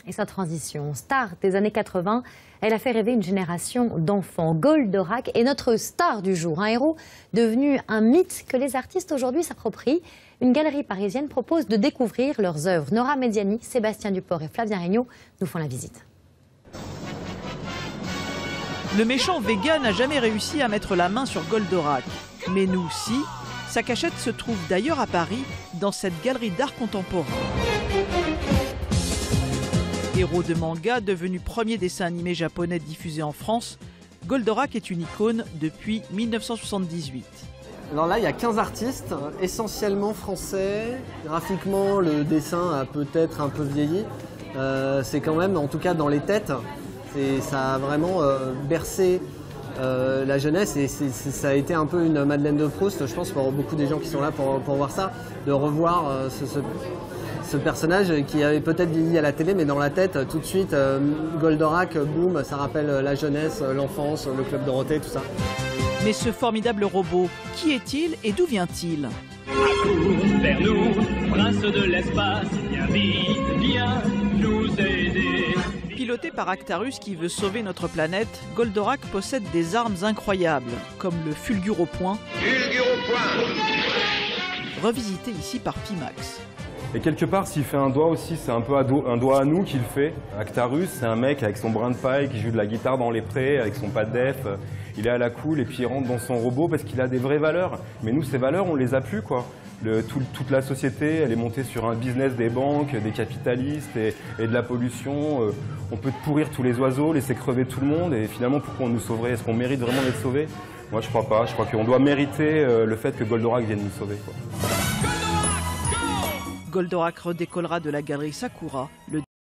Et sa transition, star des années 80, elle a fait rêver une génération d'enfants. Goldorak est notre star du jour, un héros devenu un mythe que les artistes aujourd'hui s'approprient. Une galerie parisienne propose de découvrir leurs œuvres. Nora Mediani, Sébastien Duport et Flavien Regnault nous font la visite. Le méchant Vega n'a jamais réussi à mettre la main sur Goldorak. Mais nous, si. Sa cachette se trouve d'ailleurs à Paris, dans cette galerie d'art contemporain. Héros de manga, devenu premier dessin animé japonais diffusé en France, Goldorak est une icône depuis 1978. Alors là, il y a 15 artistes, essentiellement français. Graphiquement, le dessin a peut-être un peu vieilli. C'est quand même, en tout cas dans les têtes, ça a vraiment bercé la jeunesse et ça a été un peu une Madeleine de Proust, je pense, pour beaucoup des gens qui sont là pour voir ça, de revoir ce personnage qui avait peut-être vieilli à la télé, mais dans la tête, tout de suite, Goldorak, boum, ça rappelle la jeunesse, l'enfance, le Club Dorothée, tout ça. Mais ce formidable robot, qui est-il et d'où vient-il? Accours vers nous, prince de l'espace, viens vite, viens nous aider. Piloté par Actarus qui veut sauver notre planète, Goldorak possède des armes incroyables, comme le Fulguropoint, revisité ici par Pimax. Et quelque part, s'il fait un doigt aussi, c'est un peu un doigt à nous qu'il fait. Actarus, c'est un mec avec son brin de paille qui joue de la guitare dans les prés, avec son pas de def. Il est à la cool et puis il rentre dans son robot parce qu'il a des vraies valeurs. Mais nous, ces valeurs, on les a plus, quoi. Toute la société, elle est montée sur un business des banques, des capitalistes et de la pollution. On peut pourrir tous les oiseaux, laisser crever tout le monde. Et finalement, pourquoi on nous sauverait? Est-ce qu'on mérite vraiment d'être sauvé? Moi, je crois pas. Je crois qu'on doit mériter le fait que Goldorak vienne nous sauver, quoi. Goldorak redécollera de la galerie Sakura le